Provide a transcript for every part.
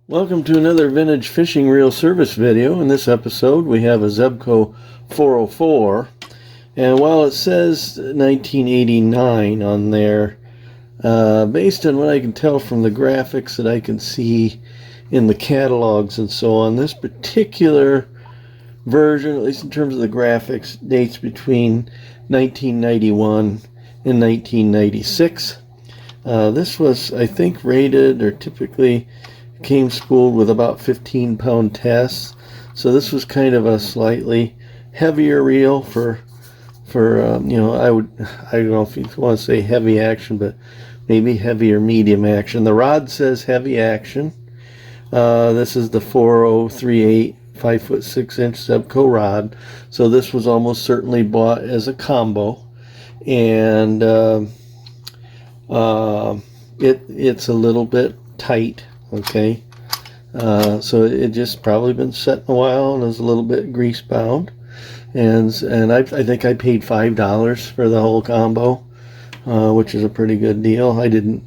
Welcome to another vintage fishing reel service video. In this episode we have a Zebco 404, and while it says 1989 on there, based on what I can tell from the graphics that I can see in the catalogs and so on, this particular version, at least in terms of the graphics, dates between 1991 and 1996. This was, I think, rated or typically came spooled with about 15-pound tests, so this was kind of a slightly heavier reel for I don't know if you want to say heavy action, but maybe heavy or medium action. The rod says heavy action. This is the 4038 5'6" Zebco rod, so this was almost certainly bought as a combo, and it's a little bit tight. Okay, so it just probably been set a while and is a little bit grease bound, and I think I paid $5 for the whole combo, which is a pretty good deal. I didn't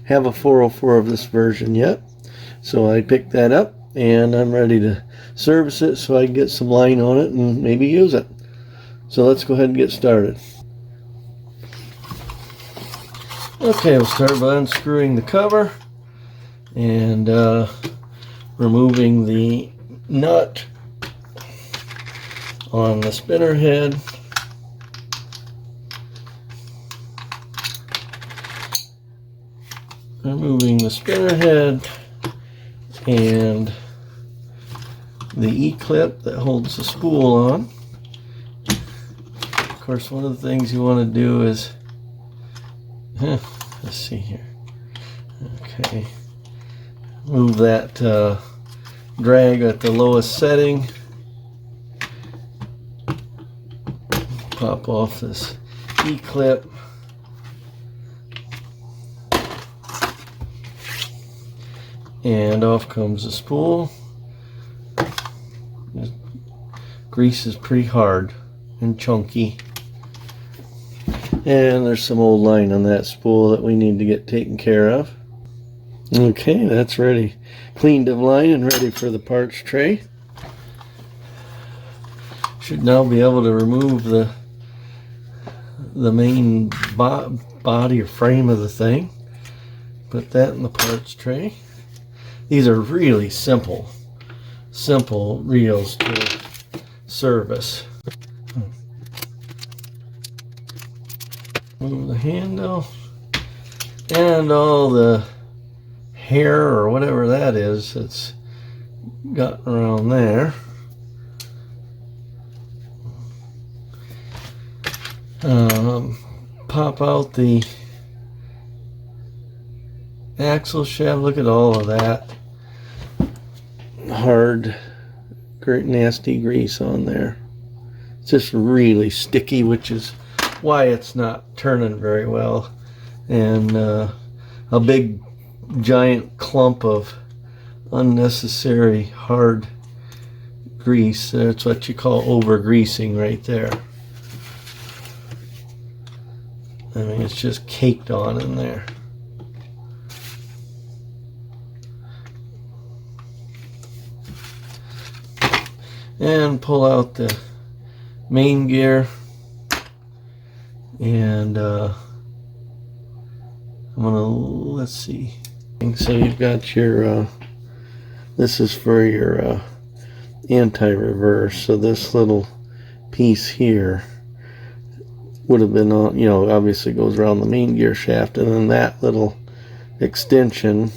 have a 404 of this version yet, so I picked that up and I'm ready to service it so I can get some line on it and maybe use it. So let's go ahead and get started. Okay, we'll start by unscrewing the cover and removing the nut on the spinner head. Removing the spinner head and the E-clip that holds the spool on. Of course, one of the things you want to do is, let's see here. Okay. Move that drag at the lowest setting. Pop off this E-clip. And off comes the spool. This grease is pretty hard and chunky. And there's some old line on that spool that we need to get taken care of. Okay, that's ready. Cleaned of line and ready for the parts tray. Should now be able to remove the main body or frame of the thing. Put that in the parts tray. These are really simple reels to service. Move the handle and all the hair or whatever that is that's got around there. Pop out the axle shaft. Look at all of that hard, great nasty grease on there. It's just really sticky, which is why it's not turning very well. And a big giant clump of unnecessary hard grease. That's what you call over greasing right there. I mean, it's just caked on in there. And pull out the main gear, and I'm gonna, let's see. So you've got your this is for your anti-reverse. So this little piece here would have been on, obviously goes around the main gear shaft, and then that little extension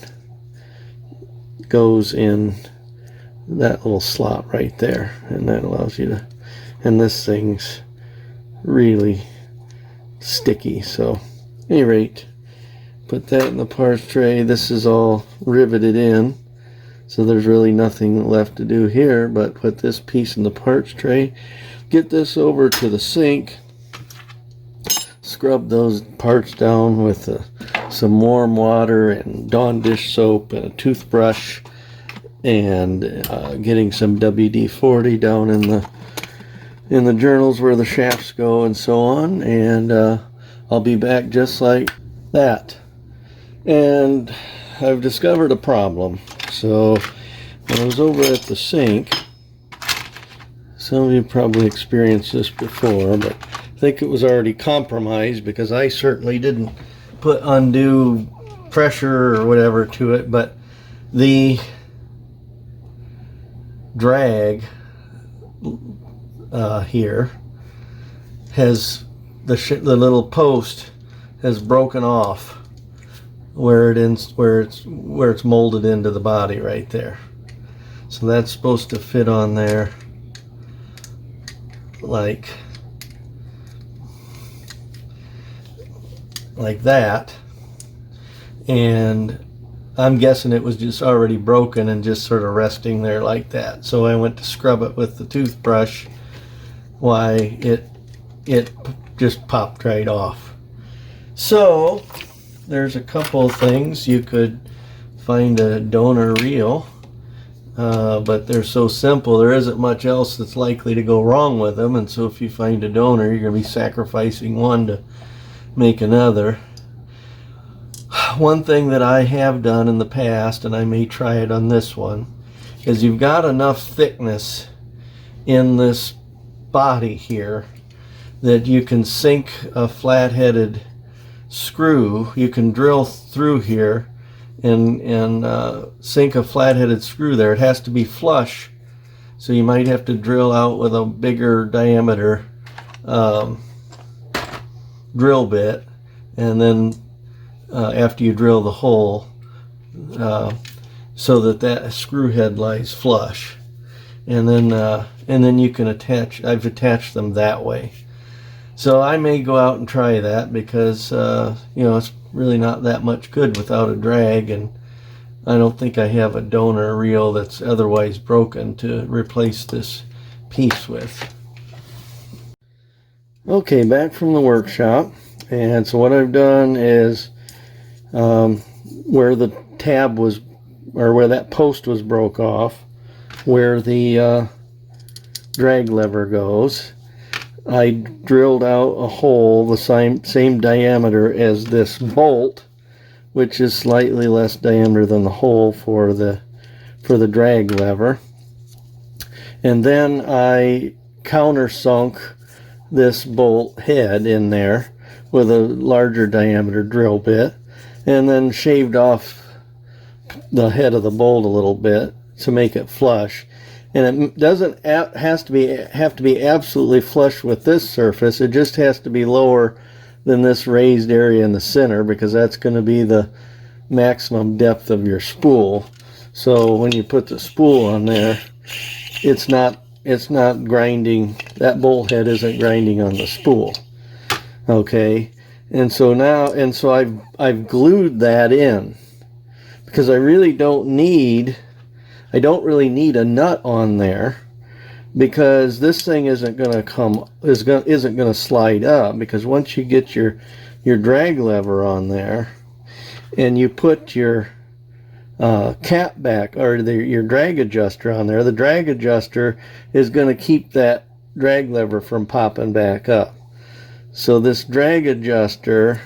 goes in that little slot right there, and that allows you to, and this thing's really sticky. So at any rate, put that in the parts tray. This is all riveted in, so there's really nothing left to do here but put this piece in the parts tray, get this over to the sink, scrub those parts down with some warm water and Dawn dish soap and a toothbrush, and getting some WD-40 down in the journals where the shafts go and so on, and I'll be back just like that. And I've discovered a problem. So when I was over at the sink, some of you probably experienced this before, but I think it was already compromised because I certainly didn't put undue pressure or whatever to it, but the drag here has the little post has broken off where it's molded into the body right there. So that's supposed to fit on there like that, and I'm guessing it was just already broken and just sort of resting there like that. So I went to scrub it with the toothbrush. Why, it just popped right off. So there's a couple of things. You could find a donor reel, but they're so simple, there isn't much else that's likely to go wrong with them. And so if you find a donor, you're going to be sacrificing one to make another. One thing that I have done in the past, and I may try it on this one, is you've got enough thickness in this body here that you can sink a flat-headed screw. You can drill through here and sink a flat-headed screw there. It has to be flush, so you might have to drill out with a bigger diameter drill bit, and then after you drill the hole, so that screw head lies flush, and then you can attach. I've attached them that way. So I may go out and try that because it's really not that much good without a drag, and I don't think I have a donor reel that's otherwise broken to replace this piece with. Okay, back from the workshop, and so what I've done is where the tab was, or where that post was broke off, where the drag lever goes, I drilled out a hole the same diameter as this bolt, which is slightly less diameter than the hole for the drag lever, and then I countersunk this bolt head in there with a larger diameter drill bit, and then shaved off the head of the bolt a little bit to make it flush. And it doesn't have to be absolutely flush with this surface. It just has to be lower than this raised area in the center, because that's going to be the maximum depth of your spool. So when you put the spool on there, it's not grinding. That bolt head isn't grinding on the spool. Okay, and so I've glued that in, because I don't really need a nut on there, because this thing isn't going to slide up, because once you get your drag lever on there and you put your cap back, or your drag adjuster on there, the drag adjuster is going to keep that drag lever from popping back up. So this drag adjuster,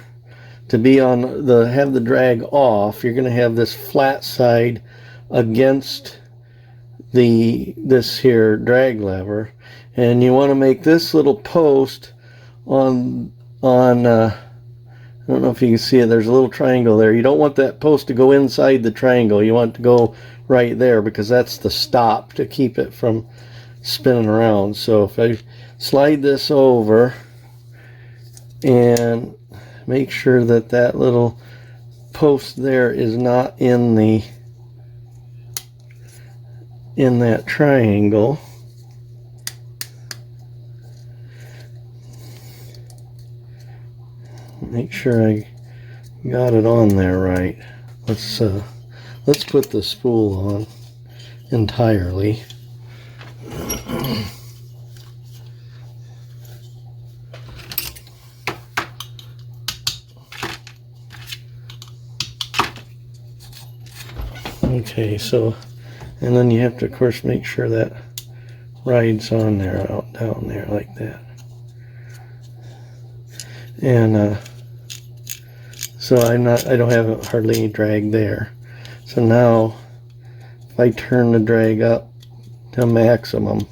to be on have the drag off, you're going to have this flat side against this here drag lever, and you want to make this little post on I don't know if you can see it, there's a little triangle there. You don't want that post to go inside the triangle. You want it to go right there, because that's the stop to keep it from spinning around. So if I slide this over and make sure that that little post there is not in that triangle, make sure I got it on there right. Let's put the spool on entirely. Okay, so, and then you have to, of course, make sure that rides on there, down there like that. And so I don't have hardly any drag there. So now if I turn the drag up to maximum.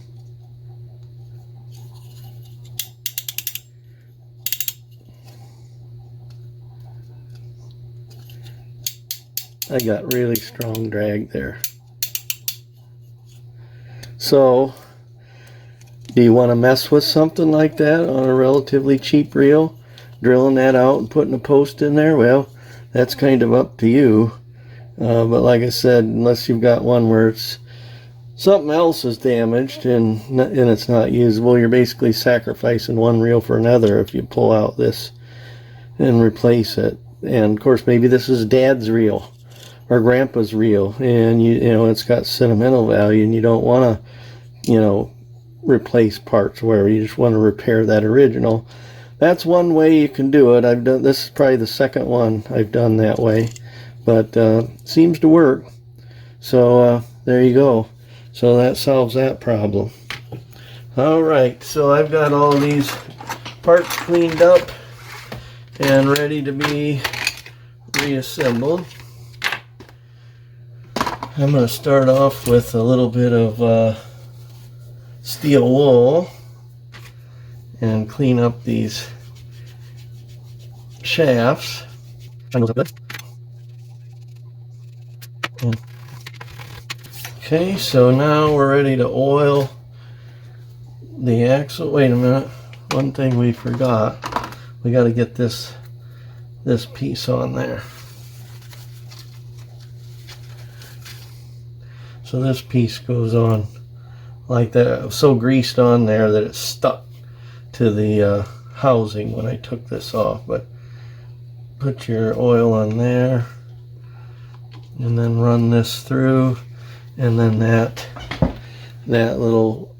I got really strong drag there. So, do you want to mess with something like that on a relatively cheap reel? Drilling that out and putting a post in there? Well, that's kind of up to you. But like I said, unless you've got one where it's something else is damaged and it's not usable, you're basically sacrificing one reel for another if you pull out this and replace it. And of course, maybe this is Dad's reel or Grandpa's reel, and you know it's got sentimental value, and you don't want to replace parts, where you just want to repair that original. That's one way you can do it. I've done this is probably the second one I've done that way, but seems to work. So there you go. So that solves that problem. All right, so I've got all these parts cleaned up and ready to be reassembled. I'm going to start off with a little bit of steel wool and clean up these shafts. Okay, so now we're ready to oil the axle. Wait a minute, one thing we forgot. We got to get this piece on there. So this piece goes on like that. It was so greased on there that it stuck to the housing when I took this off. But put your oil on there and then run this through, and then that little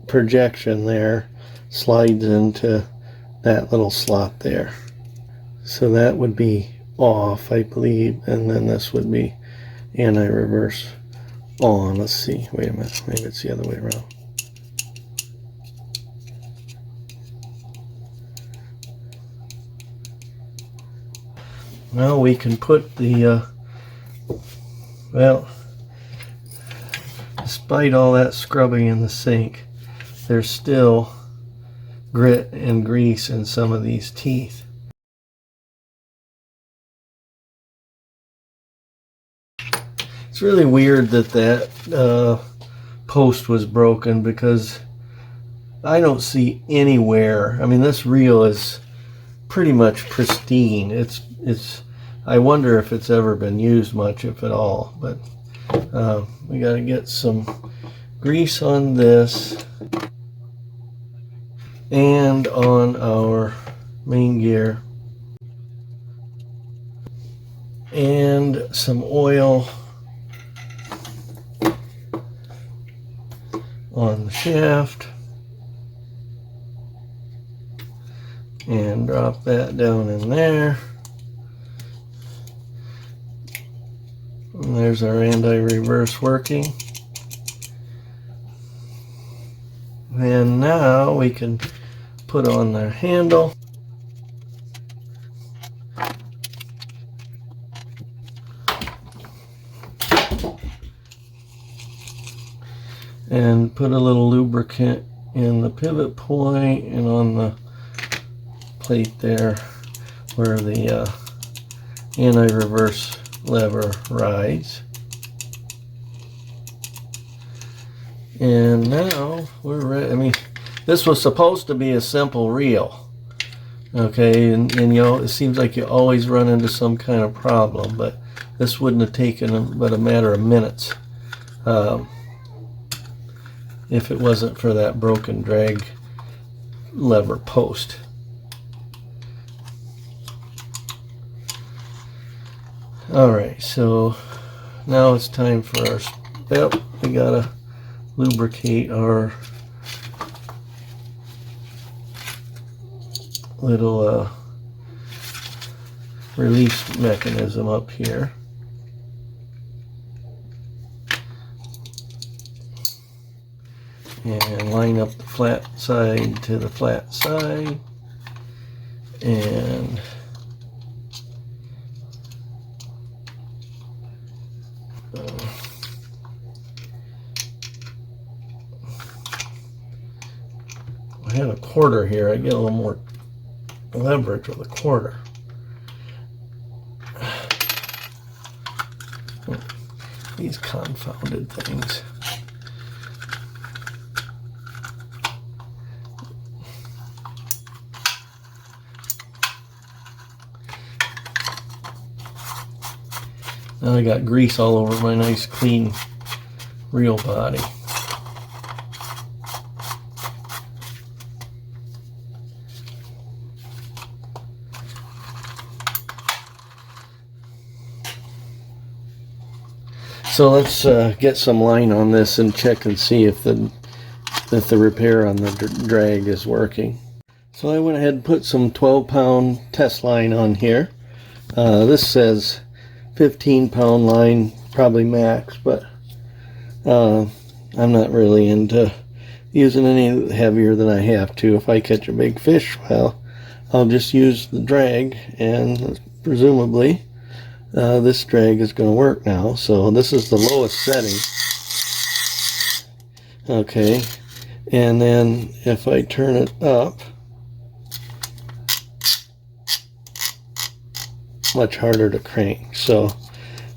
projection there slides into that little slot there. So that would be off, I believe, and then this would be anti-reverse on. Let's see, wait a minute, maybe it's the other way around. Now we can put the well, despite all that scrubbing in the sink, there's still grit and grease in some of these teeth. It's really weird that post was broken, because I don't see anywhere. I mean, this reel is pretty much pristine. I wonder if it's ever been used much, if at all. But we got to get some grease on this and on our main gear, and some oil on the shaft, and drop that down in there. And there's our anti-reverse working. And now we can put on the handle. And put a little lubricant in the pivot point and on the plate there where the anti-reverse lever rides. And now we're ready. I mean, this was supposed to be a simple reel, okay, and you know, it seems like you always run into some kind of problem, but this wouldn't have taken but a matter of minutes if it wasn't for that broken drag lever post. Alright, so now it's time for our, yep, we gotta lubricate our little release mechanism up here. And line up the flat side to the flat side, and have a quarter here, I get a little more leverage with a quarter. These confounded things. Now I got grease all over my nice clean reel body. So let's get some line on this and check and see if the repair on the drag is working. So I went ahead and put some 12-pound test line on here. This says 15-pound line, probably max, but I'm not really into using any heavier than I have to. If I catch a big fish, well, I'll just use the drag, and presumably this drag is going to work now. So this is the lowest setting. Okay, and then if I turn it up, much harder to crank. So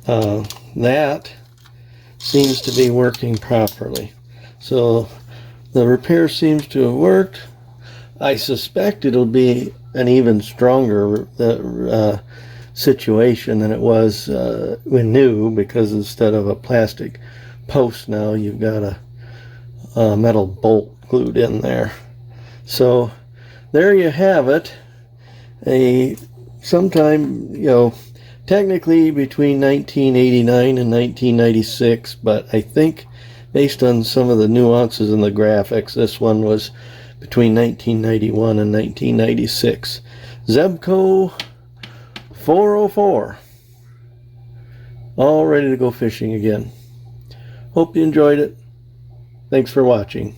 that seems to be working properly. So the repair seems to have worked. I suspect it'll be an even stronger situation than it was when new, because instead of a plastic post now you've got a metal bolt glued in there. So there you have it. Sometime, technically between 1989 and 1996, but I think based on some of the nuances in the graphics, this one was between 1991 and 1996. Zebco 404. All ready to go fishing again. Hope you enjoyed it. Thanks for watching.